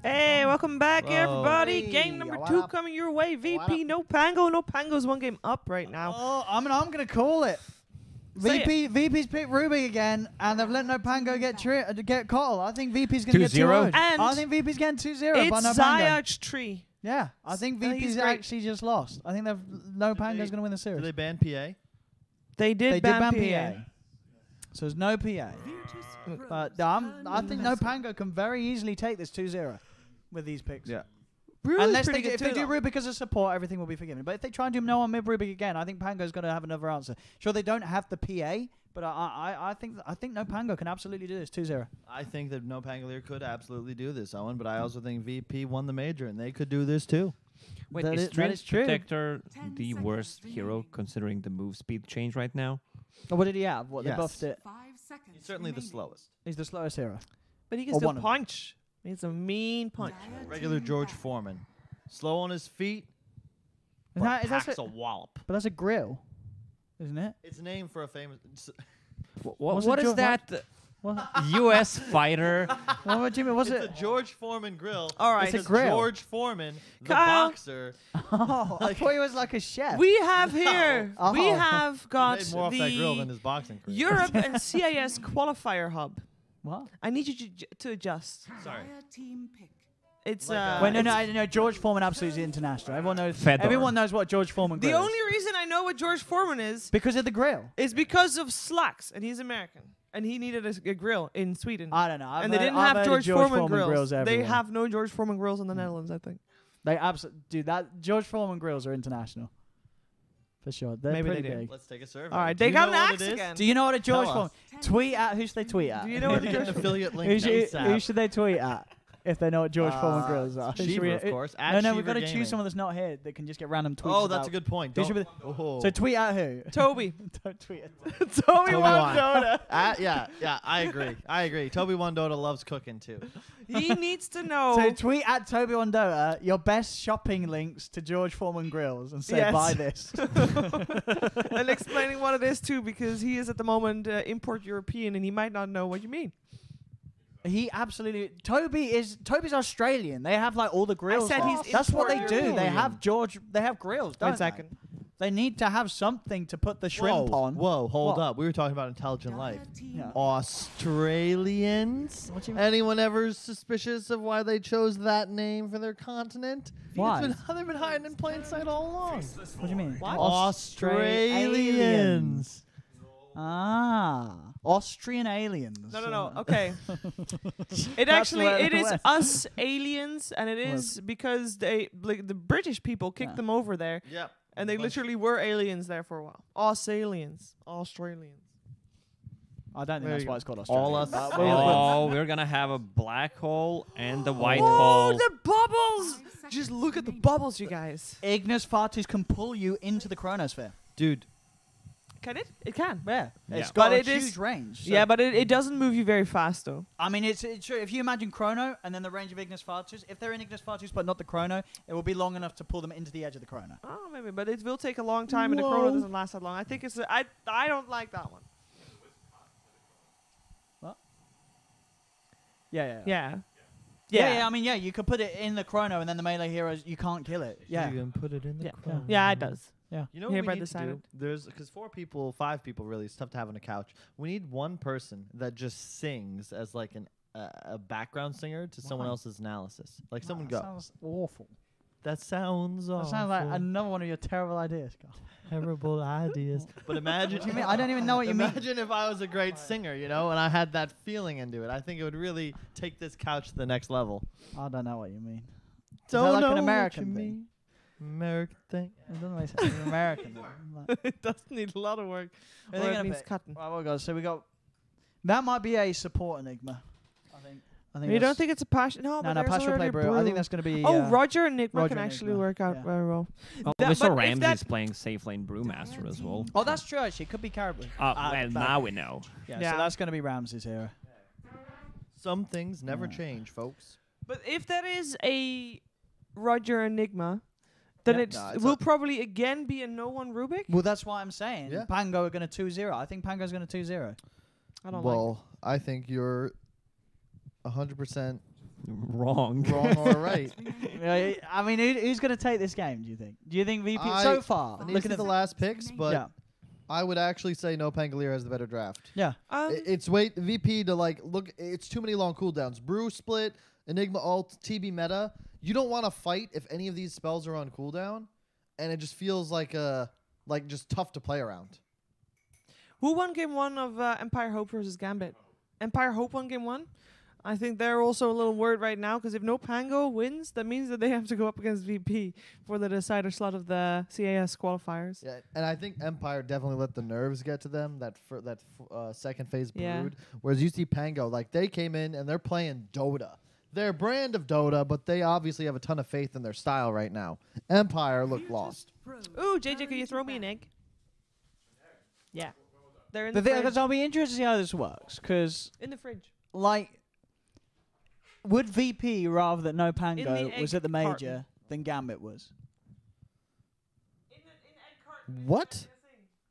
Hey, welcome back, everybody. Hey, Game number what 2 up? coming your way. VP, What up? NoPango. NoPango's one game up right now. Oh, I'm gonna call it. Say VP's picked Ruby again, and they've let NoPango get call. I think VP's gonna get 2-0. 2-0. And I think VP's getting 2-0 by it's NoPango. CIS 3. Yeah, I think he's VP's great. actually just lost. I think NoPango's gonna win the Did series. they ban PA? They did They ban did PA. ban PA. So there's no PA. But I think NoPango can very easily take this 2-0 with these picks. Yeah. Ruby's Unless pretty they, good if they too, do though. Ruby because of support, everything will be forgiven. But if they try and do no on mid Ruby again, I think Pango's going to have another answer. Sure, they don't have the PA, but I think NoPango can absolutely do this 2-0. I think that NoPangolier could absolutely do this, Owen, but I also think VP won the major, and they could do this too. Wait, That is is Strength true. Protector the worst hero considering the move speed change right now? Oh, what did he have? What Yes. they buffed it? 5 seconds. He's certainly the slowest. He's the slowest hero. But he can Or still one of them. punch. He's a mean punch. Regular George Foreman. Slow on his feet, Is but that- is that packs a- a wallop. But that's a grill, isn't it? It's named for a famous... Was What it is George- that What? U.S. fighter? What do you mean? Was It's it? a George Foreman grill. All right. It's a Because grill. George Foreman, the Kyle. boxer, Oh, I thought he was like a chef. We have here, No. we Oh. have got made more off that grill than the his boxing career. Europe and CIS Qualifier hub. What? I need you to adjust. Sorry. Team pick. It's Like, Wait, no, it's- no. George Foreman absolutely international. Everyone knows. Fedor. Everyone knows what George Foreman The grill is. only reason I know what George Foreman is Because of the grill. because of Slacks, and he's American, and he needed a grill in Sweden. I don't know. I've And they heard- didn't I've have heard of George Foreman grills. grills They everywhere. have no George Foreman grills in the Netherlands, I think. They absolutely do that. George Foreman grills are international, for sure. They're Maybe pretty they do. big. Let's take a survey. All right, Do they you got know an what axe it is? again. Do you know what a George Tell Foreman? us. Tweet at. Who should they tweet at? Do you know what Get an affiliate link who, should, ASAP. who should they tweet at if they know what George Foreman grills are? Who should we- Sheever, of course. At No, no, Sheever we've got to Gaming. choose someone that's not here that can just get random tweets. Oh, that's about- a good point. Who should Don't- be- oh. So tweet at who? Toby. Don't tweet at. Toby Toby won won. Dota. Yeah, I agree. Toby One Dota loves cooking too. He needs to know. So tweet at Toby on Dota your best shopping links to George Foreman grills and say Yes. buy this. and explaining what it is too, because he is at the moment import European, and he might not know what you mean. He absolutely. Toby's Australian. They have like all the grills. said he's That's what they import do. They European. have They have grills. Don't 1 second. They need to have something to put the shrimp on. Whoa, hold What? up. We were talking about intelligent life. Yeah. Australians? What do you mean? Anyone ever suspicious of why they chose that name for their continent? Why? They've been hiding in plain sight all along. What do you mean? Australians. Ah, Austrian aliens. No. Okay. It That's actually where it it is went. us aliens, and it is because they like the British people kicked Yeah. them over there, Yep. and they literally were aliens there for a while. Us aliens, Australians. I don't think There that's you why go. it's called Australia. All us. Oh, we're gonna have a black hole and the white Oh, hole. the bubbles! Just look at the bubbles, you guys. Ignis Fatus can pull you into the chronosphere. Dude, Can it? It can. Yeah, Yeah. it's got But a it is- huge range. So Yeah, but it doesn't move you very fast, though. I mean, it's true. If you imagine Chrono and then the range of Ignis Fatus, if they're in Ignis Fatus but not the Chrono, it will be long enough to pull them into the edge of the Chrono. Oh, maybe, but it will take a long time, and the chrono Whoa. doesn't last that long. I think it's. I don't like that one. Yeah. Yeah. I mean, yeah, you could put it in the Chrono and then the melee heroes, you can't kill it. Yeah. you can put it in the Yeah. Chrome. Yeah, it does. You know Here what by we need to do? decided. There's because 4 people, 5 people, really, it's tough to have on a couch. We need one person that just sings as like a background singer to someone Why? else's analysis. Like someone That go. sounds awful. That sounds That awful. sounds like another one of your terrible ideas. God. terrible ideas. But imagine. What do you mean? I don't even know what you mean. Imagine if I was a great singer, you know, and I had that feeling into it. I think it would really take this couch to the next level. I don't know what you mean. Don't that like an know what American you thing? mean. American thing. It doesn't make sense. It's an American. Like, It does need a lot of work. Who are Or they it gonna needs pick? cutting. Right, well, guys, so we got. That might be a support enigma. I think. You that's- don't think it's a passion? No, No, but no, there's Passion already Play a Brew. I think that's going to be. Oh, Roger and Nigma Roger can and actually Nigma, work out yeah. very well. Oh, That- we saw but if Ramses that- playing Safe Lane Brewmaster as well. Oh, that's true. Actually, it could be Caribou. Well, but- now we know. Yeah, Yeah. so that's going to be Ramses here. Some things never Yeah. change, folks. But if that is a Roger Enigma, then Yeah. it's, No, it it's will a- probably again be a no one Rubik. Well, that's why I'm saying Yeah. Pango are going to 2-0. I think Pango's going to 2-0. I don't like I think you're 100% Wrong. Wrong or right. I mean, who's going to take this game, do you think? Do you think VP, I so far, I need to looking see at the last picks, but Yeah. I would actually say NoPangolier has the better draft. Yeah. It's wait VP to like look. It's too many long cooldowns. Brew split, Enigma ult, TB meta. You don't want to fight if any of these spells are on cooldown, and it just feels like just tough to play around. Who won game 1 of Empire Hope versus Gambit? Empire Hope won game 1. I think they're also a little worried right now because if NoPango wins, that means that they have to go up against VP for the decider slot of the CIS qualifiers. Yeah, and I think Empire definitely let the nerves get to them. That second phase brood. Whereas you see Pango, like they came in and they're playing Dota. Their brand of Dota, but they obviously have a ton of faith in their style right now. Empire looked lost. Ooh, JJ, can you throw me an egg? Yeah. They're in the Because fridge. I'll be interested to see how this works. Because, In the fridge. like, would VP rather that In the NoPango was egg at the major carton. than Gambit was? What?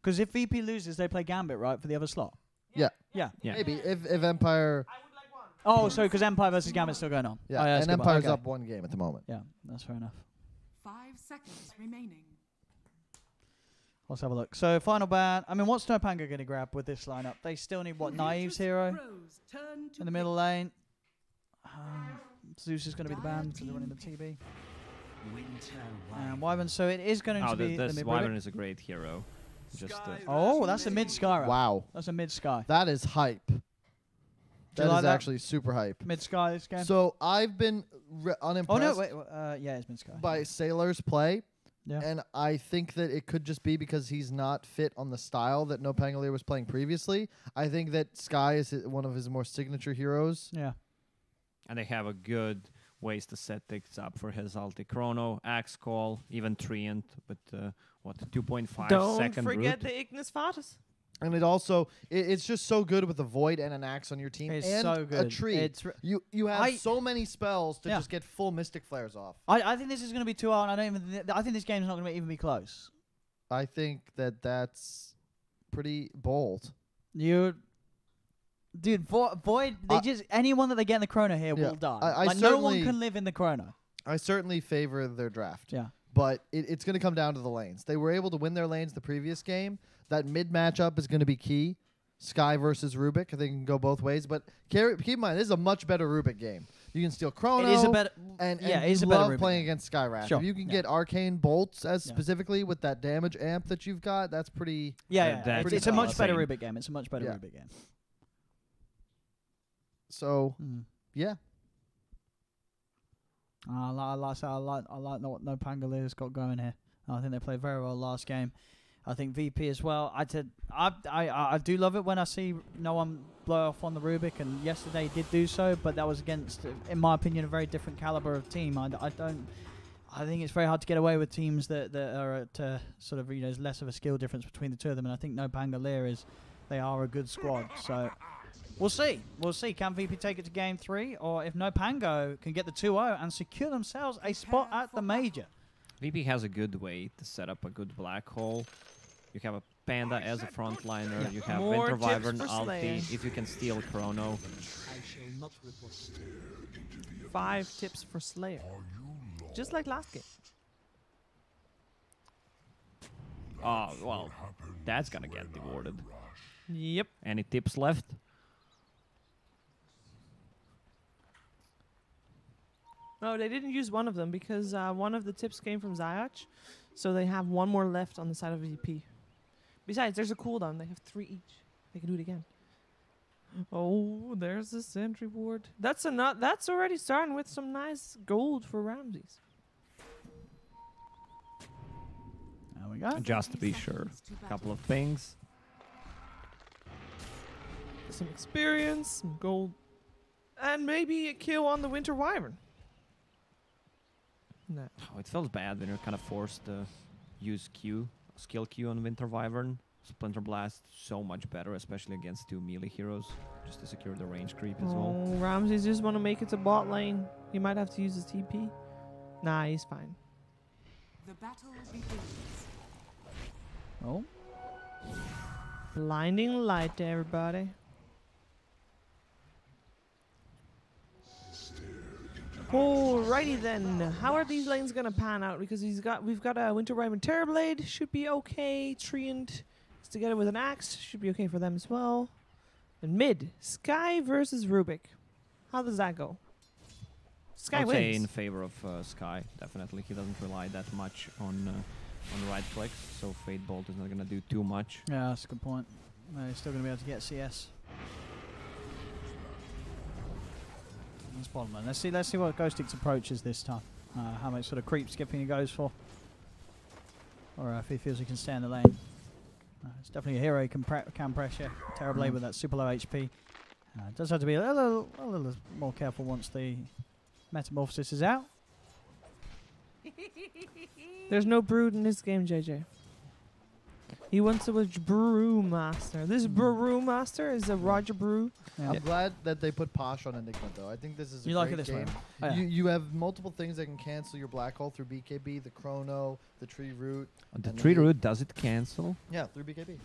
Because if VP loses, they play Gambit, right, for the other slot? Yeah. Yeah. Yeah. Maybe if Empire. Oh, sorry, because Empire versus Gambit's still going on. Yeah, Oh, that's and a good point. Empire's Okay. up 1 game at the moment. Yeah, that's fair enough. 5 seconds remaining. Let's have a look. So, final ban. I mean, what's NoPango going to grab with this lineup? They still need, what, Naive's hero in the middle lane? Zeus is going to be the ban because they're running the TB. And Wyvern, so it is going Oh, to be the this mid Wyvern is a great hero. Just Oh, that's a mid-sky round. Wow, That's a mid-sky. that is hype. That like is that? actually super hype. Mid-sky this game. So I've been Oh, unimpressed no, wait. Yeah, it's mid-sky. by Sailor's play. Yeah. And I think that it could just be because he's not fit on the style that NoPangolier was playing previously. I think that Sky is one of his more signature heroes. Yeah. and they have a good ways to set things up for his ulti chrono, axe call, even treant, but 2.5 Don't second forget root. the Ignis Fatus. And it also it's just so good with a void and an axe on your team It's and so a good. tree. It's You have I- so many spells to Yeah. just get full Mystic Flares off. I think this is going to be too hard. I don't even. I think this game's not going to even be close. I think that's pretty bold. Dude, Void. They just anyone that they get in the chrono here Yeah, will die. I Like no one certainly- can live in the chrono. I certainly favor their draft. Yeah. But it's going to come down to the lanes. They were able to win their lanes the previous game. That mid matchup is going to be key. Sky versus Rubik. They can go both ways. But keep in mind, this is a much better Rubik game. You can steal Chrono. It is a better. And yeah, you it is a better love Rubik playing game. against Sky Wrath. Sure, If you can yeah. get Arcane Bolts as Yeah. specifically with that damage amp that you've got, that's pretty... Yeah, that's it's a much better insane. Rubik game. It's a much better Yeah. Rubik game. So, Mm. yeah. I like what NoPangolier's got going here. I think they played very well last game. I think VP as well. I do love it when I see no one blow off on the Rubik, and yesterday did do so, but that was against, in my opinion, a very different caliber of team. I think it's very hard to get away with teams that are at sort of, there's less of a skill difference between the two of them, and I think NoPangolier they are a good squad. So we'll see. Can VP take it to game 3, or if NoPango can get the 2-0 and secure themselves a spot at the major? VP has a good way to set up a good black hole. You have a Panda as a frontliner. You have More Winter tips Wyvern for ulti. Slayer. If you can steal Chrono. 5 tips for Slayer. Just like last game. Oh, well, that's gonna get rewarded. Yep. Any tips left? No, they didn't use one of them because one of the tips came from Zayach. So they have one more left on the side of VP. Besides, there's a cooldown. They have 3 each. They can do it again. Oh, there's the sentry ward. That's already starting with some nice gold for Ramses. There we go. Just to be sure. A couple of things. Some experience, some gold, and maybe a kill on the Winter Wyvern. No. Oh, it feels bad when you're kind of forced to use skill Q on Winter Wyvern. Splinter Blast so much better, especially against 2 melee heroes, just to secure the range creep as well. Oh, Ramses just want to make it to bot lane. He might have to use his TP. Nah, he's fine. The battle begins. Oh, Blinding light to everybody. Alrighty then. How are these lanes gonna pan out? Because we've got a Winter Wyvern Terrorblade, should be okay. Treant together with an axe, should be okay for them as well. And mid, Sky versus Rubik. How does that go? Sky I would say wins. in favor of Sky, definitely. He doesn't rely that much on right clicks, so Fate Bolt is not gonna do too much. Yeah, that's a good point. He's still going to be able to get CS. That's bottom line. Let's see what Ghostix approach is this time. How much sort of creep skipping he goes for. Or if he feels he can stay in the lane. It's definitely a hero he can pressure. Terrorblade with that super low HP. It does have to be a little more careful once the metamorphosis is out. There's no brood in this game, JJ. He wants to was Brewmaster. This Brewmaster is a Roger Brew. Yeah. I'm glad that they put Posh on Enigma, though. I think this is a You great like it this way? game. Oh, yeah. You have multiple things that can cancel your black hole through BKB, the Chrono, the Tree Root. The and tree then root, does it cancel? Yeah, through BKB.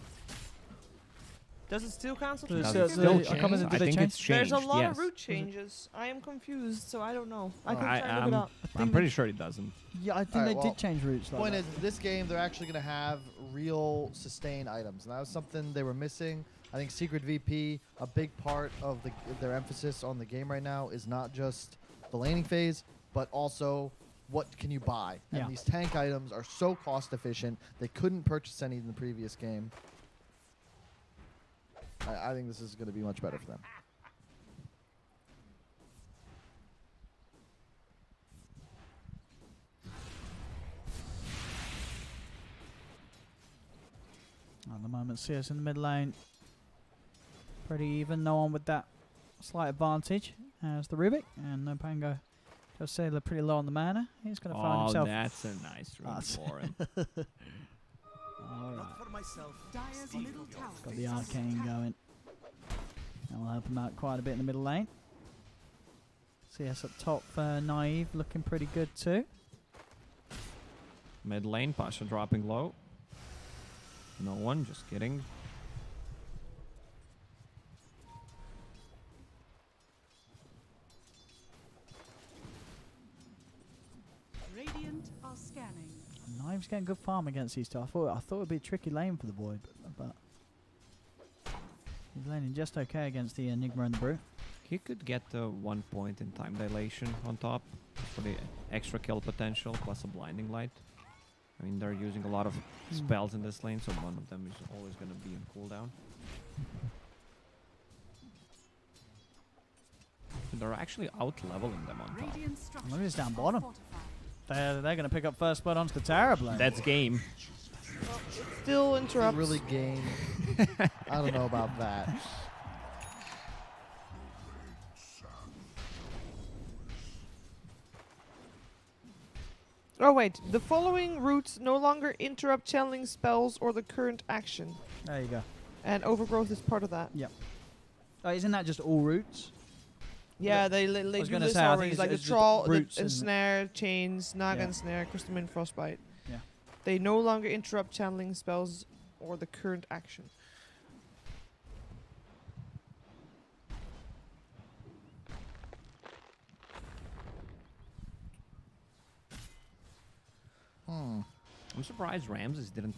Does it still cancel? Does to it BKB? still change? come as a- I do they think change? it's changed. There's a lot yes. of route changes. I am confused, so I don't know. I Oh. can try and look it up. I'm pretty sure it doesn't. Yeah, I think Alright, they well, did change routes. Like Point that. is, this game they're actually going to have real sustain items, and that was something they were missing. I think Secret VP, a big part of their emphasis on the game right now, is not just the laning phase, but also what can you buy. Yeah. And these tank items are so cost efficient; they couldn't purchase any in the previous game. I think this is going to be much better for them. At the moment, CS in the mid lane. Pretty even. No one with that slight advantage as the Rubik. And NoPango just say they're pretty low on the mana. He's going to find Oh, himself. that's a nice rune That's- for him. Alright. Dyer's middle tower Got the is under arcane attack. going. That will help him out quite a bit in the middle lane. CS up top for Naive looking pretty good too. Mid lane, Pasha dropping low. No one, just kidding. Radiant are scanning. Naive's getting good farm against these two. I thought it would be a tricky lane for the boy, but he's laning just okay against the Enigma and the Brew. He could get 1 point in time dilation on top for the extra kill potential plus a blinding light. I mean, they're using a lot of spells in this lane, so one of them is always going to be on cooldown. They're actually out-leveling them on top. Radiant structures Maybe it's down are bottom. fortified. They're going to pick up first blood onto the Terrorblade. That's game. Still interrupts. Really game. I don't know about that. Oh wait, the following routes no longer interrupt channeling spells or the current action. There you go. And overgrowth is part of that. Oh, isn't that just all routes? Yeah, they was do gonna this say, I think already. it's Like the just troll, the roots, isn't it? ensnare, chains, naga Yeah. ensnare, crystalline frostbite. Yeah. They no longer interrupt channeling spells or the current action. I'm surprised Ramses didn't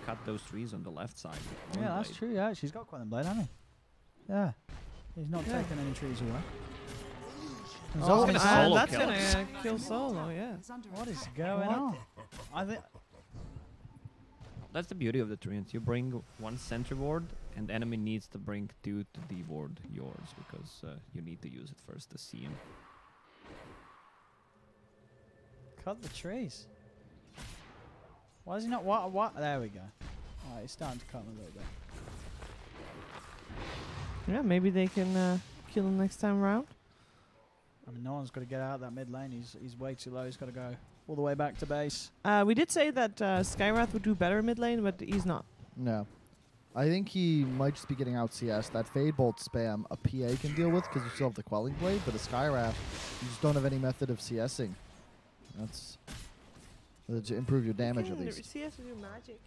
cut those trees on the left side. with Yeah, that's Blade. true. Yeah, she's got quite a blade, hasn't he? Yeah. He's not Yeah. taking any trees away. He's Oh, also gonna gonna solo that's kill. gonna kill solo, yeah. Is under What is attack. going What? on? I think That's the beauty of the treant. You bring one sentry ward, and the enemy needs to bring 2 to de-ward yours, because you need to use it first to see him. cut the trees. Why is he not? What? There we go. Alright, he's starting to cut them a little bit. Yeah, maybe they can kill him next time around. I mean, no one's got to get out of that mid lane. He's way too low. He's got to go all the way back to base. We did say that Skywrath would do better mid lane, but he's not. No. I think he might just be getting out CS. That Fade Bolt spam a PA can deal with because you still have the Quelling Blade, but a Skywrath, you just don't have any method of CSing. That's to improve your damage at least. CS with your magic.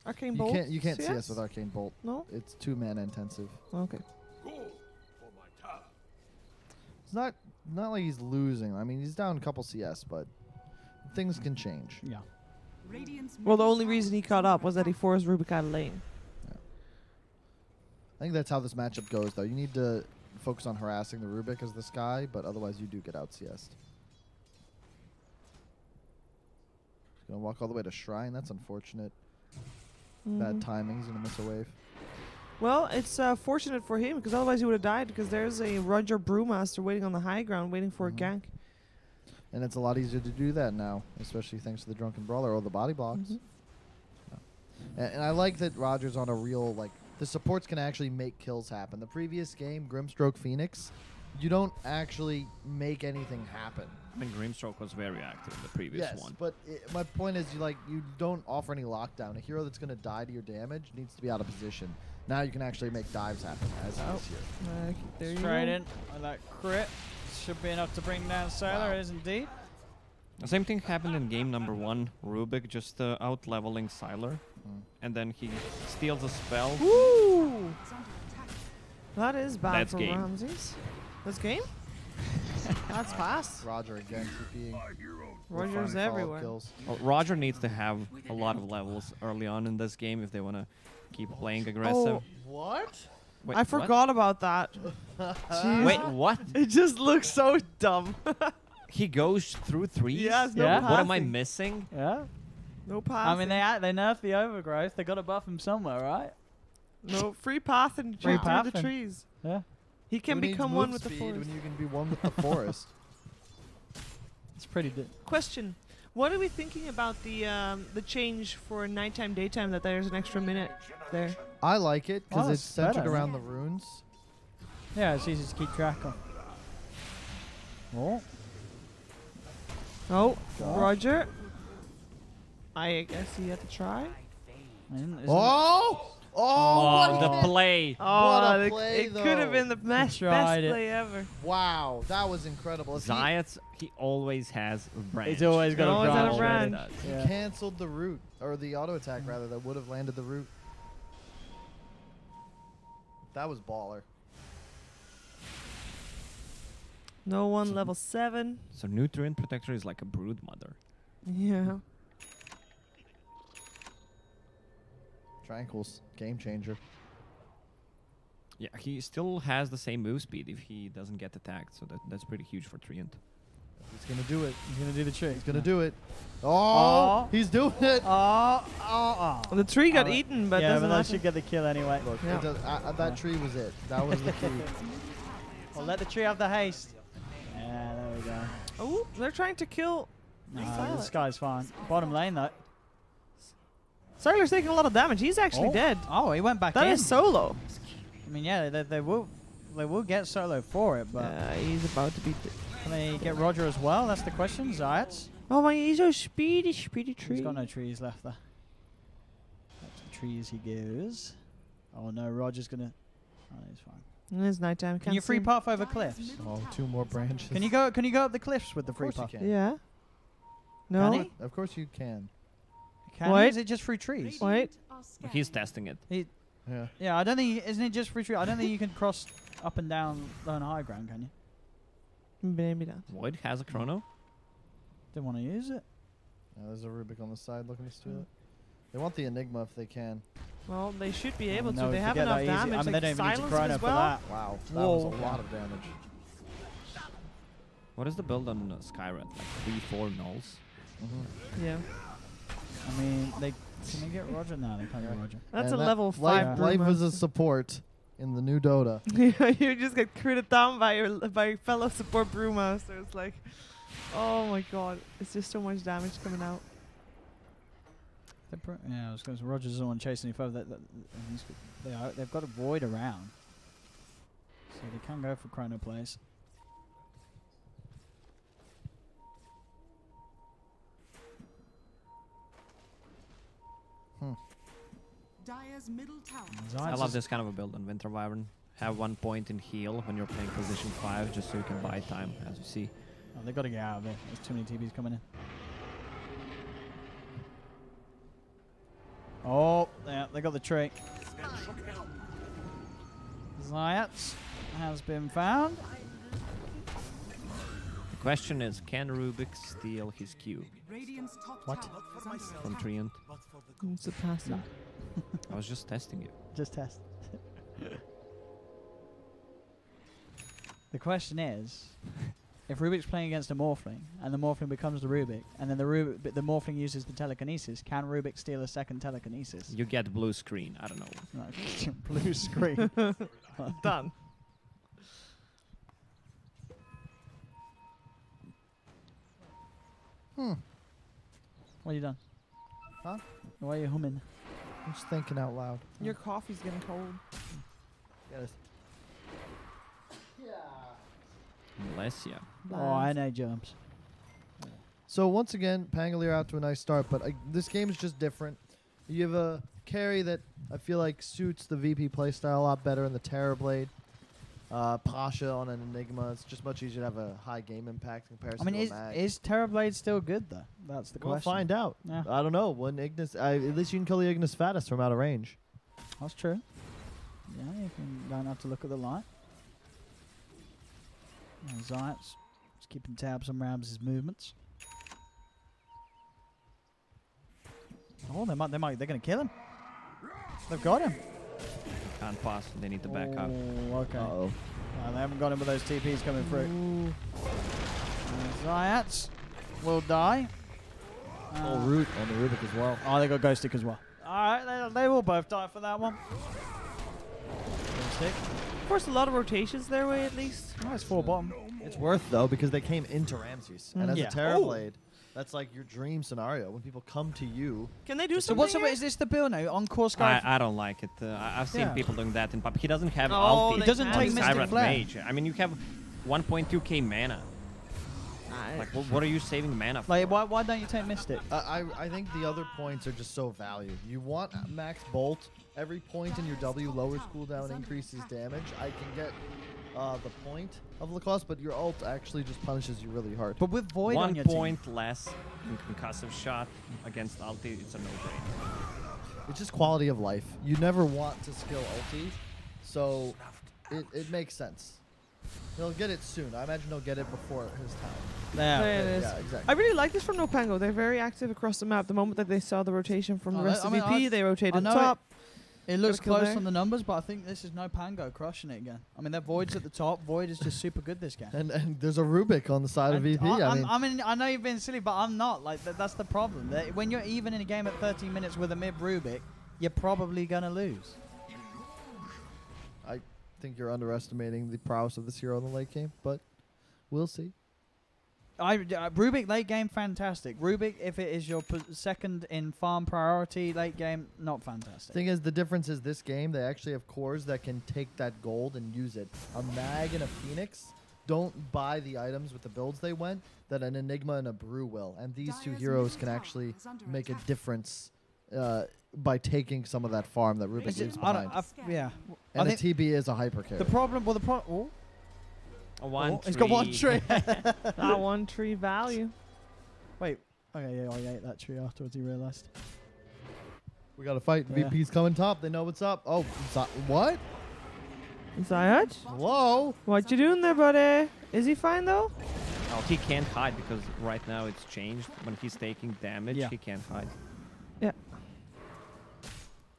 Arcane Bolt? You can't CS with Arcane Bolt. No? It's 2 mana intensive. Okay. It's not not like he's losing. I mean, he's down a couple CS, but things can change. Yeah. Radiant's Well, the middle only tower reason he is caught up under was that he attack. forced Rubik out of lane. I think that's how this matchup goes, though. You need to focus on harassing the Rubik as this guy, but otherwise you do get out CS'd. He's gonna walk all the way to Shrine. That's unfortunate. Bad Mhm. timing. He's gonna miss a wave. Well, it's fortunate for him because otherwise he would have died because there's a Roger Brewmaster waiting on the high ground waiting for Mhm. a gank. And it's a lot easier to do that now, especially thanks to the Drunken Brawler or the body blocks. Mhm. And I like that Roger's on a real, like, the supports can actually make kills happen. The previous game, Grimstroke Phoenix, you don't actually make anything happen. I mean, Grimstroke was very active in the previous Yes, one. but my point is, you don't offer any lockdown. A hero that's going to die to your damage needs to be out of position. Now you can actually make dives happen, as Oh. it is here. There you Straight go. in. And that crit should be enough to bring down Sailor. Wow. It is indeed. The same thing happened in game number 1. Rubik just out-leveling Sylar. Mm. And then he steals a spell. Woo! It's under attack. That is bad That's for game. Ramses. That's game? That's fast. Roger again, TPing. Roger's Follow-up everywhere. kills. Well, Roger needs to have a lot of levels early on in this game if they want to keep playing aggressive. Oh, What? Wait, I what? forgot about that. Jeez. Wait, what? It just looks so dumb. He goes through threes? Yes, no Yeah. What am I passing. missing? Yeah. No passing. I mean, they nerfed the overgrowth. They got to buff him somewhere, right? No, free path and Free shoot through the pathing. trees. Yeah. He can Who needs become move one with the speed forest. when you can be one with the forest. It's pretty. Question: what are we thinking about the change for nighttime, daytime? That there's an extra minute there. I like it because Oh, it's it's centered better, around the runes. Yeah, it's easy to keep track of. Oh. Oh, Gosh. Roger. I guess he had to try. Isn't Oh! Oh! Oh, what the a- play. Oh, a play, it could have though. been the best tried it. play ever. Wow, that was incredible. If he Zayat, he always has a branch. He's always got Always a had a branch. branch. Yeah. canceled the root, or the auto attack rather, that would have landed the root. That was baller. No one level 7. So Nutrient Protector is like a brood mother. Yeah. Tranquils, game changer. Yeah, he still has the same move speed if he doesn't get attacked, so that's pretty huge for Treant. He's gonna do it. He's gonna do the trick. He's gonna do it. Oh, Oh. he's doing it. Oh. The tree got Oh, eaten, but yeah, doesn't but that matter. should get the kill anyway. Look, Yeah. it does, that tree was it. That was the key. Well, let the tree have the haste. Yeah, there we go. Oh, they're trying to kill. No, Silent. this guy's fine. Bottom lane though. Sylar's taking a lot of damage. He's actually dead. Oh, he went back That in. is solo. I mean, yeah, they will get solo for it, but He's about to beat it. can they get Roger as well? That's the question. Zayats. Oh my, he's so speedy, speedy tree. He's got no trees left there. Back to the trees he goes. Oh no, Roger's gonna. Oh, he's fine. It is nighttime. Can you free path over cliffs? Oh, 2 more branches. Can you go up the cliffs with the Of free course you path? can. Yeah. No. Can he? Of course you can. Can he? Wait. Is it just free trees? Wait. Radiant are He's scanning. testing it. Yeah. Yeah, I don't think. Isn't it just free trees? I don't think you can cross up and down low and high ground, can you? Maybe not. Void has a chrono. Didn't want to use it. There's a Rubik on the side looking to steal it. They want the Enigma if they can. Well, they should be able No, to. They have forget enough that easy. damage. I mean, like they don't even need to silence chrono as for well. that. Wow, that was a Whoa. lot of damage. What is the build on Skyred? Like 3-4 nulls? Yeah. I mean, can they get Roger? No, they can't get Roger. That's And a that level life, 5 life as a Brewmaster. support in the new Dota. You just get critted down by your fellow support Brewmaster. It's like, oh my god, it's just so much damage coming out. Yeah, I was going to say Roger's is the one chasing you further. They've got a void around, so they can go for chrono plays. Dire's middle tower. I love this kind of a build on Winter Wyvern. Have 1 point in heal when you're playing position 5, just so you can buy time, as you see. Oh, they got to get out of there. There's too many TBs coming in. Oh, yeah, they got the trick. Zayats has been found. Question is, can Rubik steal his cube Radiant's top What? tower is under from attack. Treant? It's a passive. I was just testing it. Just test. The question is, if Rubik's playing against a Morphling, and the Morphling becomes the Rubik, and then the Morphling uses the telekinesis, can Rubik steal a second telekinesis? You get blue screen. I don't know. No, blue screen. Done. What you done? Huh? Why are you humming? I'm just thinking out loud. Your coffee's getting cold. Yes. Unless, yeah. Oh, I know jumps. So once again, Pangolier out to a nice start, but this game is just different. You have a carry that I feel like suits the VP playstyle a lot better in the Terrorblade. Pasha on an Enigma. It's just much easier to have a high game impact in comparison I mean, to a mag. is Terrorblade still good though? That's the We'll question. find out. Yeah. I don't know. When Ignis, at least you can kill the Ignis Fatus from out of range. That's true. Yeah, you don't have to look at the light. And Zayat's just keeping tabs on Rams' movements. Oh, they're going to kill him. They've got him. Can't pass. They need to back up. Oh, okay. Uh-oh. They haven't got him with those TPs coming through. Ooh. Zayats will die. Root on the Rubik as well. Oh, they got Ghost Stick as well. Alright, they will both die for that one. Ghost Stick. Of course, a lot of rotations their way at least. Oh, it's 4 bottom. It's worth though because they came into Ramses, and as Yeah. a Terrorblade, that's like your dream scenario when people come to you. Can they do So something? what's the here? is this the build now? Encore Sky? I don't like it. I've seen Yeah. people doing that in pub. He doesn't have Oh, ulti. they It doesn't can. take on Mystic Siren Flare. Mage. I mean, you have 1.2k mana. Like, what are you saving mana for? Like, why don't you take Mystic? I think the other points are just so valued. You want max bolt. Every point in your W lowers cooldown, increases damage. I can get the point of Lacoste, but your ult actually just punishes you really hard. But with Void on 1 your point less in concussive shot against ulti, it's a no-brainer. It's just quality of life. You never want to skill ulti, so it makes sense. He'll get it soon. I imagine he'll get it before his time. There it is. Yeah, exactly. I really like this from NoPango. They're very active across the map. The moment that they saw the rotation from the rest of VP, they rotated know top. It looks Gotta kill close there. on the numbers, but I think this is NoPango crushing it again. I mean, their Void's at the top. Void is just super good this game. And there's a Rubik on the side of VP. I mean, I know you've been silly, but I'm not. Like, that's the problem. When you're even in a game at 13 minutes with a mid Rubik, you're probably going to lose. I think you're underestimating the prowess of this hero in the late game, but we'll see. Rubik late game, fantastic. Rubik, if it is your second in farm priority late game, not fantastic. Thing is, the difference is this game, they actually have cores that can take that gold and use it. A Mag and a Phoenix don't buy the items with the builds they went that an Enigma and a Brew will. And these two heroes can actually make a difference by taking some of that farm that Rubik leaves behind. Yeah. And the TB is a hyper carry. The problem, he's got one tree. That one tree value. Wait. Okay, yeah, I ate that tree afterwards, he realized. We got to fight. Yeah. VP's coming top. They know what's up. Oh, what? Zayat? Hello? What you doing there, buddy? Is he fine, though? Oh, he can't hide because right now it's changed. When he's taking damage, Yeah. he can't hide. Yeah.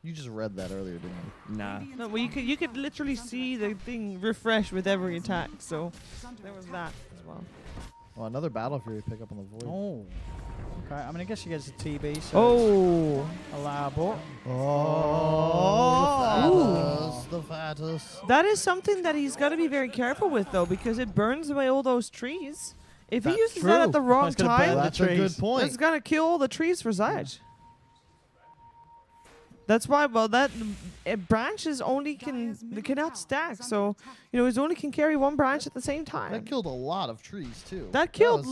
You just read that earlier, didn't you? Nah. No, well, you could literally see the thing refresh with every attack, so there was that as well. Oh, another Battle Fury pick up on the Void. Oh. Okay, I mean, I guess she gets a TB, so Oh. it's allowable. Oh, the Fatus. That is something that he's got to be very careful with, though, because it burns away all those trees. If he That's uses that at the true. wrong It's gonna burn time, the That's a good trees. point. that's going to kill all the trees for Zayat. That's why, well, that branches only can outstack, so his only can carry one branch at the same time. That killed a lot of trees too. That killed was- a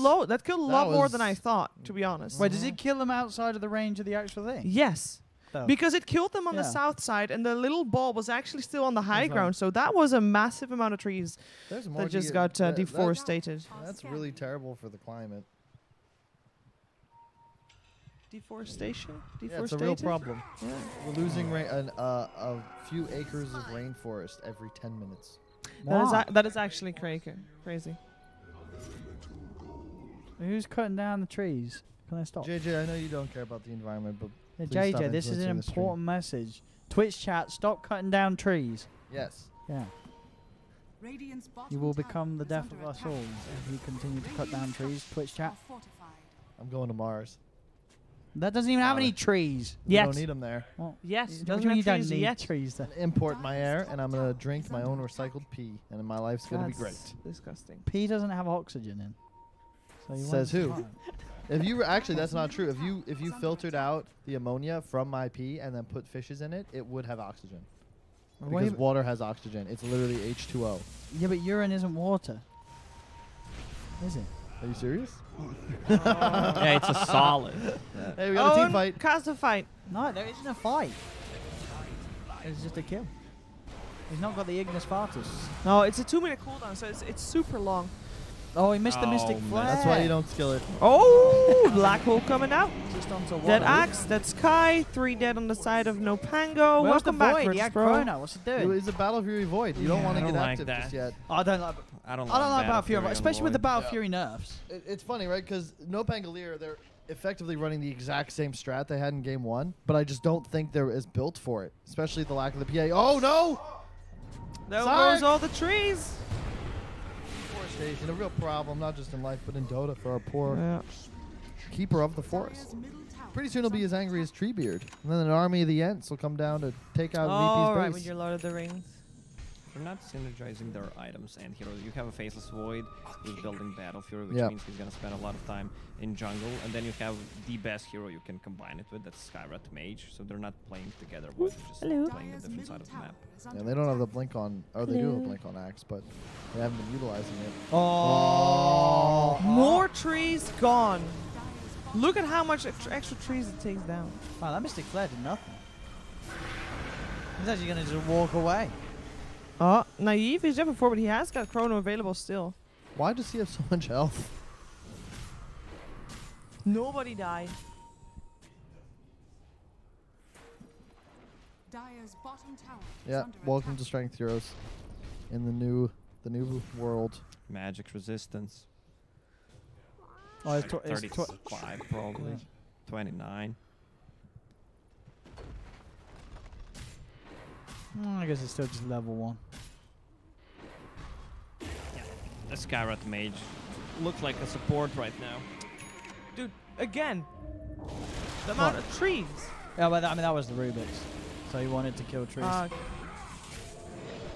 lot more than I was- thought, to be honest. Wait, does it kill them outside of the range of the actual thing? Yes. Though? Because it killed them on the Yeah. south side, and the little ball was actually still on the high That's right. ground. So that was a massive amount of trees There's more that just to got get- deforested. That's really terrible for the climate. Deforestation? Yeah, it's a real Deforested? problem. Yeah. We're losing a few acres of rainforest every 10 minutes. That is actually crazy. Who's cutting down the trees? Can I stop? JJ, I know you don't care about the environment, but Yeah, please stop JJ, this is an influencing the stream. important message. Twitch chat, stop cutting down trees. yes. Yeah. Radiant's bottom You will tower become the is death under of us attack. all if you continue to cut down trees. Twitch chat. Are fortified. I'm going to Mars. That doesn't even have Sorry. any trees. We Yet. don't need them there. Well, Yes, what do doesn't you mean have you don't trees need yet. trees there? Import my air, and I'm gonna drink my own recycled pee, and my life's gonna be great. That's disgusting. Pea doesn't have oxygen in. So you Says won't who? survive. If you actually, that's not true. If you filtered out the ammonia from my pee and then put fishes in it, it would have oxygen. Wait, Because water has oxygen. It's literally H2O. yeah, but urine isn't water. Is it? Are you serious? Yeah, it's a solid. Hey, we got a team Oh, fight. cast a fight. No, there isn't a fight. It's just a kill. He's not got the Ignis Fatus. No, it's a 2-minute cooldown, so it's super long. Oh, he missed the Mystic Oh, man. Flare. That's why you don't skill it. Oh, black hole coming out. Just onto Dead water. axe, dead sky, 3 dead on the side of NoPango. Where's the Welcome back, void? He Virtus had Pro. Chrono. What's it doing? It's a Battle Fury Void. You don't Yeah, want I to get don't like active that. just yet. I don't like. I don't Battle like Fury, on especially with the Void. Battle Yeah. Fury nerfs. It's funny, right? Because NoPangolier, they're effectively running the exact same strat they had in Game 1, but I just don't think they're as built for it, especially the lack of the PA. Oh, no! There Sark! goes all the trees. Deforestation, a real problem, not just in life, but in Dota for our poor Yeah. keeper of the forest. Dire's middle tower Pretty soon is he'll be as under angry as attack. Treebeard. And then an army of the Ents will come down to take out Oh, VP's right, base. with your Lord of the Rings. They're not synergizing their items and heroes. You have a Faceless Void who's building Battle Fury, which Yeah. means he's going to spend a lot of time in jungle. And then you have the best hero you can combine it with, that's Skyrat Mage. So they're not playing together, but they're just Hello. playing a Dire's different middle side of the tower map. is Yeah, under they don't have the attack. blink on, or they do have Hello. a blink on Axe, but they haven't been utilizing it. Oh. More trees gone. Dire's bottom Look at how much extra trees it takes down. Wow, that Mystic Flare did nothing. He's actually going to just walk away. Oh, naive. He's there before, but he has got Chrono available still. Why does he have so much health? Nobody died. Dire's bottom tower is Yeah, under welcome attack. to Strength Heroes in the new world. Magic resistance. Oh, it's 35 probably. Yeah. 29. I guess it's still just level 1. The Skyrat Mage looks like a support right now. Dude, again. The amount of trees. Yeah, but I mean, that was the Rubik's. So he wanted to kill trees. No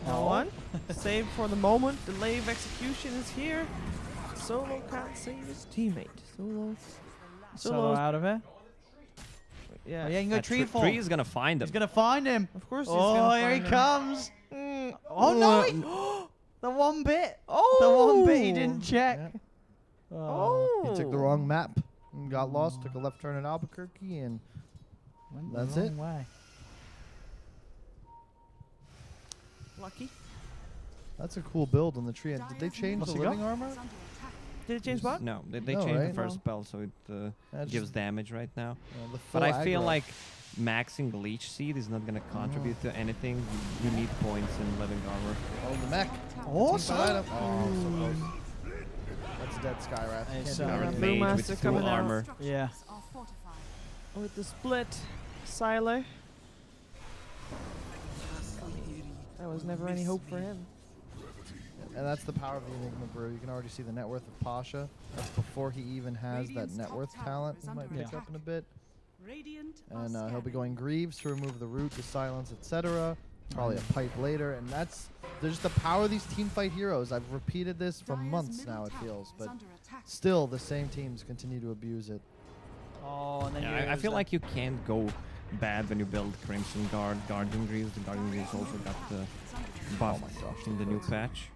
Oh. one. Save for the moment. Delay of execution is here. Solo can't save his teammate. Solo Solo's out of it. yeah. Oh, yeah, you can go That tree fall. tree is gonna find him. He's going to find him. Of course he's Oh, gonna here he find him. comes. Mm. Oh, no. The one bit. Oh. The one bit he didn't check. Yeah. Oh. He took the wrong map and got lost, took a left turn in Albuquerque, and Went That's the it. wrong way. Lucky. that's a cool build on the tree. And did they Dire's change What's the he got? living armor? Is under attack. Did it change what? No, they No, changed right? the first No. spell, so it That gives just- damage right now. the But full I feel aggro. like maxing Leech Seed is not gonna contribute to anything. You need points in living armor. Oh, the mech. Awesome. Team fight item. Oh, so close. That's a dead Skyrat. Hey, Can't so- do Yeah, Skyrat anything. Blue Mage Master with full coming out. armor. Yeah. Structures are fortified. With the split. Siler. There was never any hope for him. And that's the power of the Enigma Brew. You can already see the net worth of Pasha. That's before he even has that Radiant's net top worth tower talent. is He might under pick attack. up in a bit. Radiant And are he'll be scanning. going Greaves to remove the root, the silence, etc. Probably a pipe later. And that's there's the power of these team fight heroes. I've repeated this for Dire's months middle now, it tower feels. is But under attack. still, the same teams continue to abuse it. Oh, and then Yeah, you I use feel the- like you can't go bad when you build Crimson Guard, Guardian Greaves. The Guardian Greaves also got the buff in the new patch.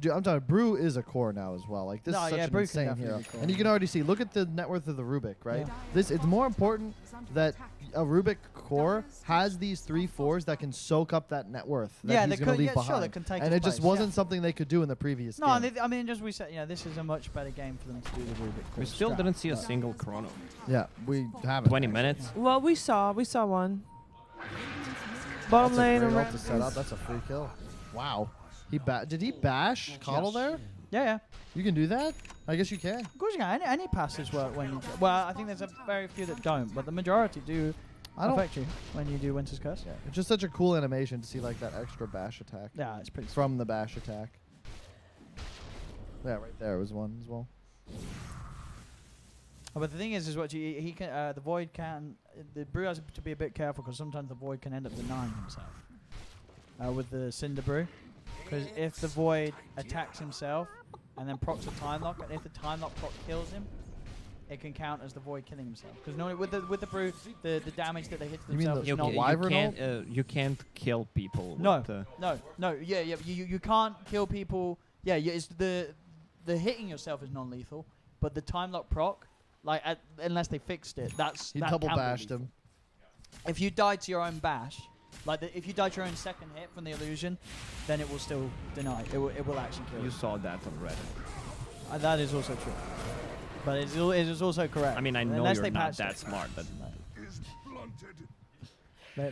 Dude, I'm talking Brew is a core now as well. Like this No, is such yeah, an Brew can insane definitely hero. be core. And you can already see, look at the net worth of the Rubik, right? Yeah. This it's more important Is under that attack. a Rubik core has these 3/4s that can soak up that net worth that Yeah, he's they going to could- leave yeah, sure, behind. they can take and his it just place, wasn't yeah. something they could do in the previous No, game. and I mean, just we said, this is a much better game for them to do the Rubik. We core still strat. didn't see a But- single chrono. Yeah, we haven't. 20 minutes. Well, we saw one. Bottom That's a lane. great and ult to set up. That's a free kill. Wow. Did he bash Coddle there? Yeah, yeah. You can do that? I guess you can. Of course you can. Any passes work when you... Well, I think there's a very few that don't, but the majority do affect you when you do Winter's Curse. Yeah, it's just such a cool animation to see like that extra bash attack. Yeah, it's pretty from the bash attack. Yeah, right there was one as well. Oh, but the thing is what he can the Void can the Brew has to be a bit careful because sometimes the Void can end up denying himself with the Cinder Brew, because if the Void attacks himself and then procs a time lock, and if the time lock proc kills him, it can count as the Void killing himself. Because normally with the Brew, the damage that they hit to You mean themselves the- is not Wyvern you can't kill people. No, with no, yeah, you can't kill people. Yeah, it's the hitting yourself is non-lethal, but the time lock proc, like unless they fixed it, He that double can be bashed lethal. him. If you die to your own bash, like if you die to your own second hit from the illusion, then it will still deny. It will actually kill you you. saw that on Reddit. That is also true, but it is also correct. I mean, I know Unless you're they not patched that it. smart, but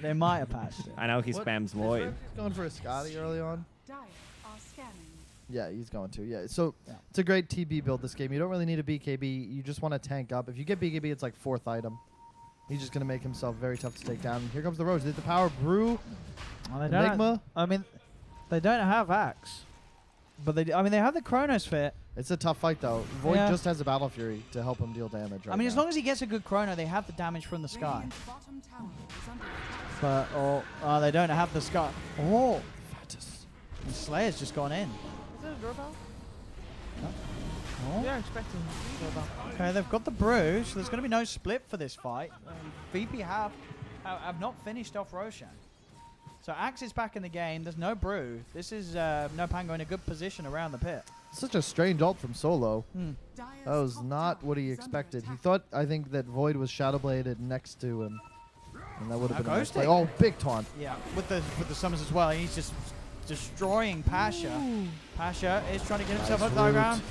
They might have patched it. I know he What- spams is Void. Rev going for a Scotty early on. Dire are scanning. Yeah, he's going to. Yeah, so Yeah. it's a great TB build this game. You don't really need a BKB. You just want to tank up. If you get BKB, it's like 4th item. He's just going to make himself very tough to take down. Here comes the Roach. They have the power Brew. Well, they don't Enigma. I mean, they don't have Axe, but they have the Chronosphere. It's a tough fight, though. Void Yeah. just has a Battle Fury to help him deal damage right I mean, now. as long as he gets a good Chrono, they have the damage from the sky. Radiant's bottom tower is under attack. But they don't have the sky. Oh, Virtus. and Slayer's just gone in. Is it a doorbell? Oh. Yeah, expecting doorbell. Okay, they've got the Brew, so there's going to be no split for this fight. VP have not finished off Roshan. So Axe is back in the game. There's no Brew. This is NoPango in a good position around the pit. Such a strange ult from Solo. Dire's That was top not tower what he is under expected. He attack. thought, I think, that Void was Shadowbladed next to him. And that would have been a nice Ghosting. play. Oh, big taunt. Yeah, with the summons as well. He's just destroying Pasha. Pasha is trying to get himself Nice up the high route. ground.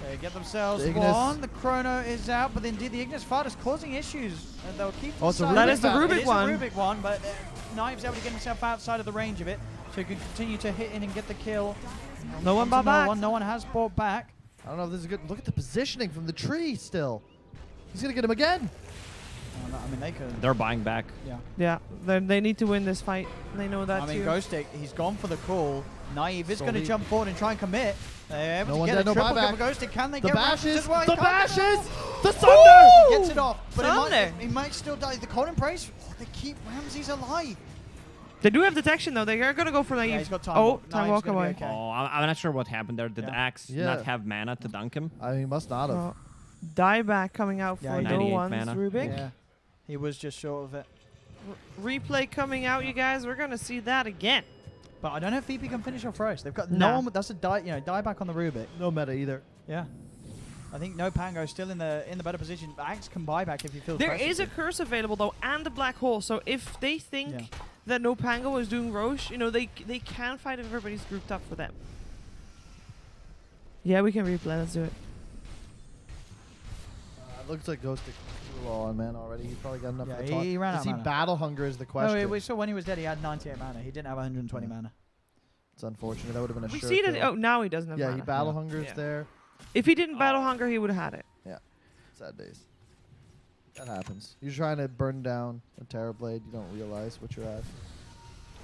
They get themselves The Ignis. one. The Chrono is out, but indeed the Ignis Fart is causing issues. And they'll keep Oh, it's a inside. That is the It Rubik is one. a Rubik one, but Knives able to get himself outside of the range of it, so he can continue to hit in and get the kill. No one bought back. No one has bought back. I don't know if this is good. Look at the positioning from the tree still. He's going to get him again. I mean, they could. They're buying back. Yeah. Yeah, they need to win this fight. They know that I mean, too. Ghostic, he's gone for the call. Naive is going to Solly. jump forward and try and commit. They're able No to one get dead, a no triple kill buyback. for Ghostic. Can they The get Ramses bashes. as well? He The can't get bashes. it. The Thunder. He gets it off, but Thunder. he might still die. The Cold Embrace, they keep Ramses alive. They do have detection though. They are gonna go for Yeah, naive. he's got time. Oh, walk. time Naive's walk gonna be away. okay. Oh, I'm not sure what happened there. Did Yeah. Axe Yeah. not have mana to dunk him? I mean, he must not have. Oh. Dieback coming out Yeah, for he no 98 one's mana. Rubik. Yeah. He was just short of it. Replay coming out, you guys. We're gonna see that again. But I don't know if VP can finish off first. They've got Nah. no one. That's a die back on the Rubik. No meta either. Yeah. I think NoPango still in the better position. Axe can buy back if he feels There pressured is a to. curse available though, and a black hole. So if they think that NoPango is doing Roche, you know they can fight if everybody's grouped up for them. Yeah, we can replay. Let's do it. It looks like Ghost too low on man already. He's probably got enough Yeah, for the taunt. he ran Does out he of mana. battle hunger is the question. No, we saw when he was dead, he had 98 mana. He didn't have 120 mana. It's unfortunate. That would have been a We sure see that. kill. Oh, now he doesn't have Yeah, mana. he battle Yeah. hungers Yeah. there. If he didn't battle hunger, he would have had it. Sad days. That happens. You're trying to burn down a Terrorblade. You don't realize what you're at.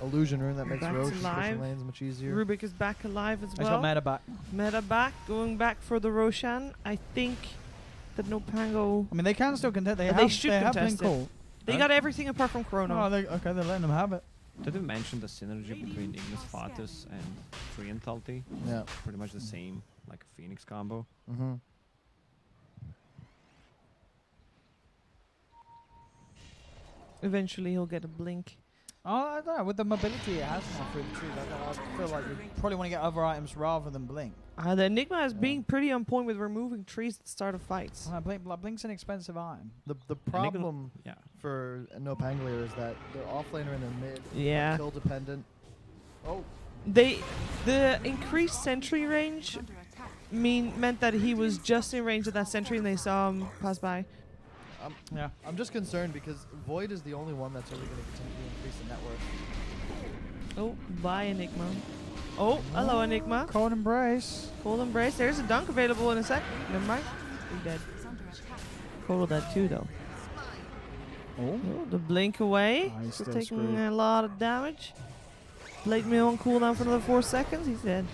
Illusion Rune that makes Back to Roche live. pushing lanes much easier. Rubik is back alive as He's well. got meta back. Meta back, going back for the Roshan. I think that NoPango. I mean, they can still contest. They should have been contest it. cool. They got everything apart from Chrono. Oh, okay, they're letting them have it. Did we mention the synergy between Ignis Fatus and Free and Tulti? Yeah. Pretty much the same, like a Phoenix combo. Mm-hmm. Eventually, he'll get a blink. Oh, I don't know. With the mobility it has now through the trees, I feel like you probably want to get other items rather than Blink. The Enigma is being pretty on point with removing trees at the start of fights. Blink's an expensive item. The problem Yeah. for NoPangolier is that they're offlaner in the mid. Yeah. Kill dependent. Oh. The increased sentry range Under attack. meant that he was just in range of that sentry and they saw him pass by. Yeah. I'm just concerned because Void is the only one that's really going to continue to increase the net worth. Oh, bye Enigma. Oh, hello, Enigma. Cold embrace. Cold embrace. There's a dunk available in a sec. Never mind. He's dead. Is under attack. Cold that too, though. Oh. Oh, the blink away. Oh, he's Still still taking screwed. a lot of damage. Blade Mail on cooldown for another 4 seconds. He's dead.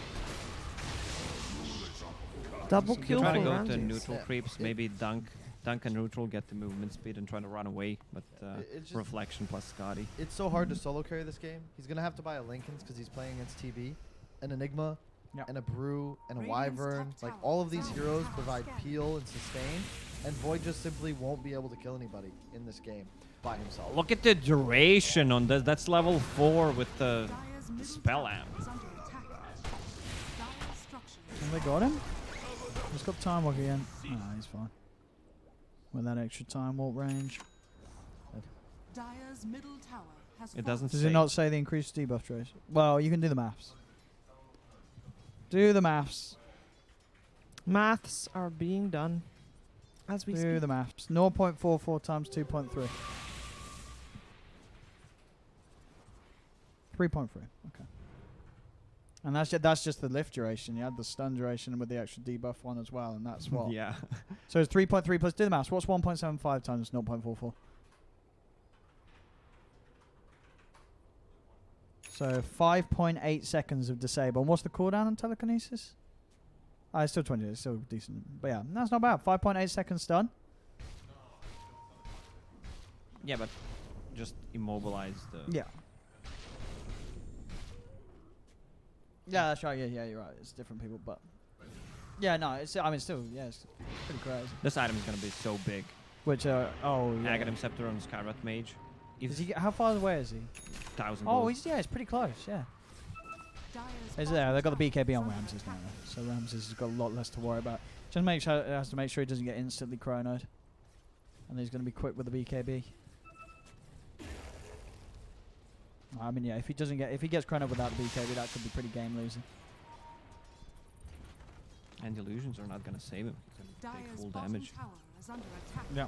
Double kill Try for to go to Ramses. neutral creeps, maybe dunk and neutral, get the movement speed and try to run away, but It's just- reflection plus Scotty. It's so hard to solo carry this game. He's gonna have to buy a Lincoln's because he's playing against TB, an Enigma, Yep. and a Brew, and a Radiant's Wyvern. top Like tower all of is these under heroes attack. provide Scanning. peel and sustain, and Void just simply won't be able to kill anybody in this game by himself. Look at the duration on this. That's level 4 with the Dire's middle spell tower amp. is under attack. Dire's structures. Have they got him? He's got time walk again. Oh, he's fine. With that extra time walk range. Dire's middle tower has It doesn't Does say. it not say the increased debuff trace? Well, you can do the maths. Do the maths. Maths are being done as we Do speak. the maths. 0.44 times 2.3. 3.3. Okay. And that's just the lift duration. You had the stun duration with the extra debuff one as well, and that's what. Yeah. So it's 3.3 plus do the maths. What's 1.75 times 0.44? So 5.8 seconds of disable. And what's the cooldown on telekinesis? It's still 20. It's still decent. But yeah, that's not bad. 5.8 seconds stun. Yeah, but just immobilize the. Yeah. Yeah, that's right. Yeah, you're right. It's different people, but yeah, no, it's. I mean, still, yeah, it's pretty crazy. This item is gonna be so big. Which, oh, yeah. Aghanim Scepter on Skyrat Mage. Is he? How far away is he? 1,000 Oh, gold. he's pretty close. Yeah. Dire's Is bottom there? They've got the tower BKB is on under Ramses now, attack. so Ramses has got a lot less to worry about. Just make sure it has to make sure he doesn't get instantly chronoed, and he's going to be quick with the BKB. I mean, yeah, if he gets chronoed without the BKB, that could be pretty game losing. And illusions are not gonna save him. He's gonna take Dire's full bottom damage. tower is under attack. Yeah.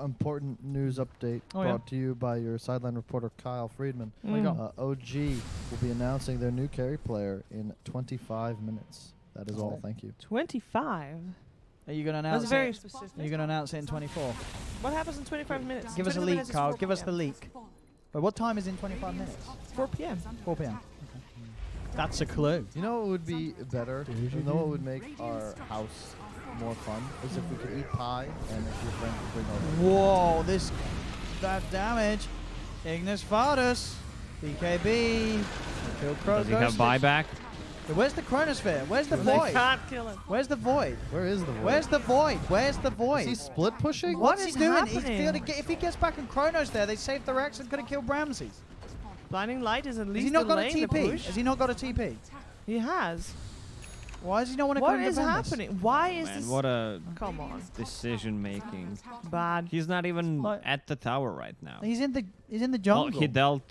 Important news update Oh, yeah. brought to you by your sideline reporter Kyle Friedman. There you Mm. go. OG will be announcing their new carry player in 25 minutes. That is all. Okay. Thank you. 25. Are you going to That's announce very it? specific. Are you going to announce it in 24? What happens in 25 minutes? Give us a 25 leak, minutes is Carl. 4 Give us the PM. leak. Wait, what time is in 25 minutes? 4 p.m. 4 p.m. That's a clue. You know what would be better? You know what would make our house more fun? Is if we could eat pie and if your friend could bring over. Whoa, that damage. Ignis Fardus. BKB. Kill Crow. Does he have buyback? Where's the Chronosphere? Where's the They void? can't kill him. Where's the void? Where is the void? Where's the void? Where's the Is void? he split pushing? What's he is doing? He's happening? gonna if he gets back in Chronos there, they save the Rex and could have killed Ramses. Blinding light is at Has least he not got a delaying the TP? push. Has he not got a TP? He has. Why does he not want to What come is defend this? happening? Why is Man, this? what a Come on. decision making. Bad. He's not even Like- at the tower right now. He's in the Well, jungle. he dealt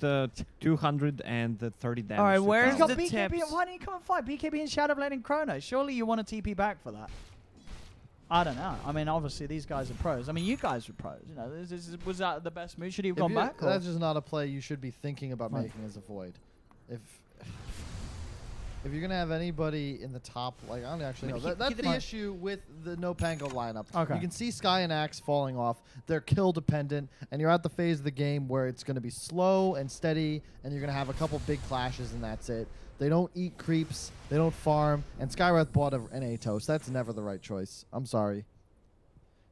230 damage. Alright, to where's He's tower. got the BKB. tips? Why didn't he come and fight BKB and Shadowblade and Chronos? Surely you want a TP back for that. I don't know. I mean, obviously these guys are pros. I mean, you guys are pros. You know, was that the best move? Should he have gone back? Or? That's just not a play you should be thinking about Right. making as a void. If you're gonna have anybody in the top, like I don't actually I know. mean, he- That's he the didn't- issue with the NoPango lineup. Okay. You can see Sky and Axe falling off. They're kill dependent, and you're at the phase of the game where it's gonna be slow and steady, and you're gonna have a couple big clashes, and that's it. They don't eat creeps. They don't farm. And Skywrath bought an Atos. That's never the right choice. I'm sorry.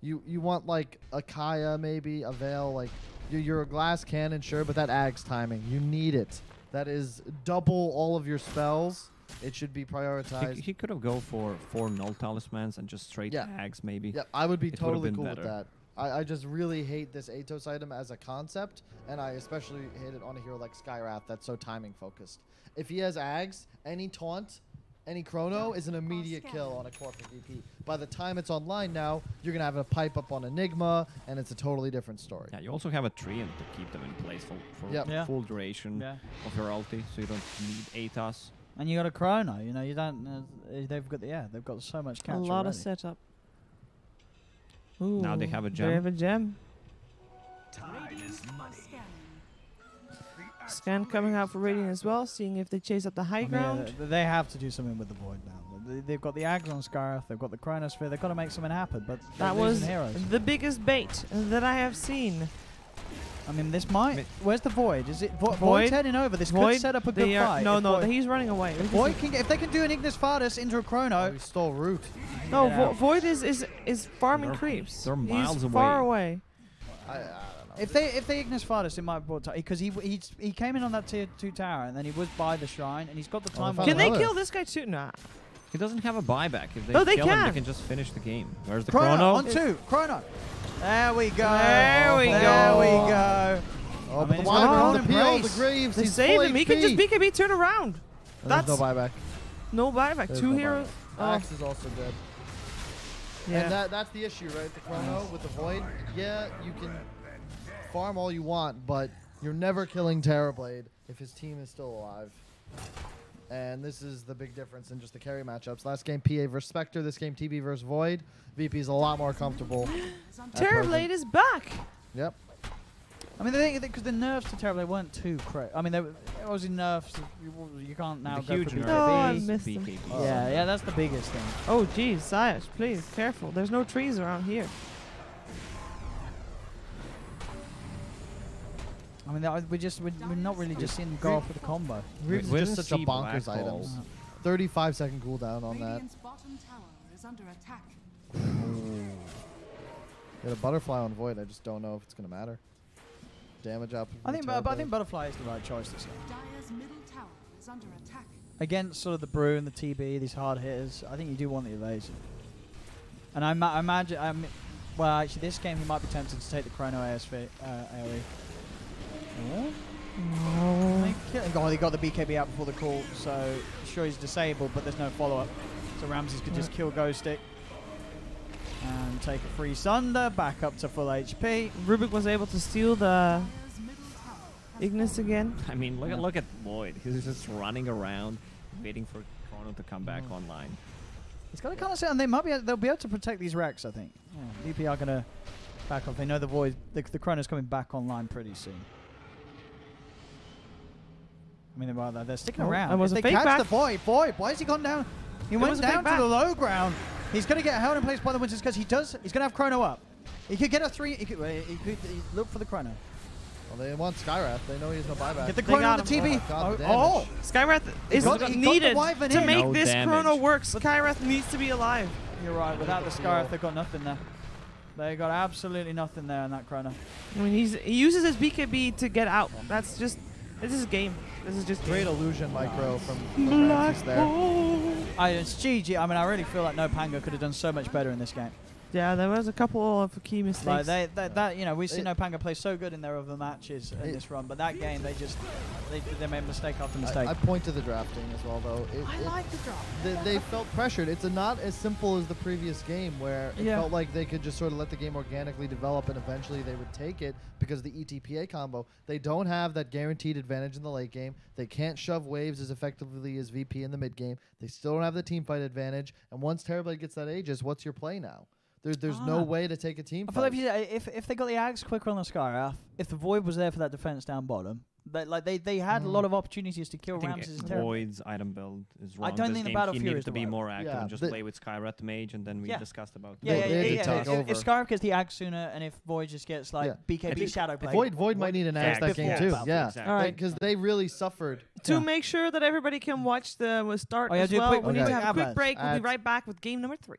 You want like a Kaya maybe, a Veil, like you're a glass cannon, sure, but that Ag's timing. You need it. That is double all of your spells. It should be prioritized. He could have go for 4 null talismans and just straight Yeah. Ags maybe. Yeah, I would be It would've totally been cool better. with that. I just really hate this Atos item as a concept, and I especially hate it on a hero like Skywrath that's so timing focused. If he has Ags, any taunt, any chrono is an immediate kill on a corporate VP. By the time it's online now, you're going to have a pipe up on Enigma, and it's a totally different story. Yeah, you also have a Treant to keep them in place for Yep. Yeah. full duration Yeah. of your ulti, so you don't need ATOS. And you got a Chrono. You know, you don't. They've got so much catch. A lot already. of setup. Ooh, Now they have a They gem. have a gem. Radiant are scanning. Scan coming out for Radiant as well, seeing if they chase up the high ground. They have to do something with the Void now. They've got the Ags on Scarf, they've got the Chronosphere, they've got to make something happen, but That they're was losing heroes. the biggest bait that I have seen. I mean, this might... Where's the Void? Is it Void? Void's heading over? This Void, could set up a good fight. No, If no, Void, he's running away. Void can get, if they can do an Ignis Fardus into a Chrono... We stole root. No, Yeah. Void is farming They're- creeps. they're miles he's away. far away. I don't know. If they Ignis Fardus, it might have brought... Because he came in on that tier 2 tower, and then he was by the shrine, and he's got the time... found Can they another. kill this guy too? Nah. He doesn't have a buyback. If they No, they kill him, can. they can just finish the game. Where's the Chrono, chrono? on 2. Chrono. There we go. There we There go. we go. Oh, I but mean, the it's Wyvern, not the peel, embrace. the Graves, They he's save full him. He can just HP. BKB turn around. And there's no That's buyback. no buyback. There's Two no heroes. buyback. Oh, Axe is also dead. yeah. And that's the issue, right? The Chrono with the Void. Yeah, you can farm all you want, but you're never killing Terrorblade if his team is still alive. And this is the big difference in just the carry matchups. Last game, PA versus Spectre. This game, TB versus Void. VP is a lot more comfortable. Terrorblade is back. Yep. I mean, the thing because the nerfs to Terrorblade weren't too crazy. I mean, there was nerfs. You can't now The go huge for nerf No, I BKB. missed him. BKB. Yeah, that's the biggest thing. Oh, geez, Sayas, please, careful. There's no trees around here. I mean, we're not really just seeing go off with a combo. Greaves is we just didn't such a see bonkers black item. balls. 35-second cooldown on that. Radiant's bottom tower is under attack. Got a butterfly on Void. I just don't know if it's going to matter. Damage up. I think Butterfly is the right choice this game. Dire's middle tower is under attack. Against sort of the Brew and the TB, these hard hitters, I think you do want the evasion. And I imagine, well, actually, this game he might be tempted to take the Chrono AoE. Oh, he got the BKB out before the call, so sure he's disabled, but there's no follow-up. So Ramses could just kill Ghost Stick and take a free Sunder, back up to full HP. Rubik was able to steal the Dire's middle tower has Ignis again. I mean, look at Void. He's just running around, waiting for Chrono to come back online. He's got to kind of sit, and they'll be able to protect these wrecks, I think. Yeah, VP are going to back off. They know the Void, the Chrono's coming back online pretty soon. I mean, they're sticking Oh, around. that was If a they fake catch back. the Void, why has he gone down? He It went was a fake down to back. the low ground. He's going to get held in place by the Winters because he's going to have Chrono up. He could get a 3. He could look for the Chrono. Well, they want Skywrath. They know he has no buyback. Get the They Chrono got with the him. TB. Oh my God, the Oh, Skywrath is got the needed Wyvern to in. make No this damage. Chrono work. Skywrath needs to be alive. you're right. Without the Scarf, they've got nothing there. They got absolutely nothing there in that Chrono. I mean, he uses his BKB to get out. That's just, this is game. This is just Great game. illusion micro from Ramses there. It's GG. I mean, I really feel like NoPango could have done so much better in this game. Yeah, there was a couple of key mistakes. Like we've seen NoPango play so good in their other matches in this run, but that game they made mistake after mistake. I point to the drafting as well, though. I like the drop. They felt pressured. It's not as simple as the previous game where it Yeah. felt like they could just sort of let the game organically develop and eventually they would take it because of the ETPA combo. They don't have that guaranteed advantage in the late game. They can't shove waves as effectively as VP in the mid game. They still don't have the team fight advantage. And once Terrorblade gets that Aegis, what's your play now? There's no way to take a team I feel fight. like if they got the Ags quicker on the Skyrath, if the Void was there for that defense down bottom, they had a lot of opportunities to kill I think Ramses and Terror. Void's item build is I wrong. don't this think the game. Battle He Fury needed is to the be right more active Yeah, and just the- play with Skyrat Mage, and then we Yeah. discussed about Yeah, They yeah, had to yeah. take If over. Skyrath gets the Ag sooner, and if Void just gets like Yeah. I BKB think Shadow Play, Void might need an axe Yeah, that game before. too. Yeah, Exactly. All right. because they really suffered. To Yeah. make sure that everybody can watch the start Oh, yeah, as do a well, quick- we need okay. to have a quick Ads. break. We'll be Ads. right back with game number 3.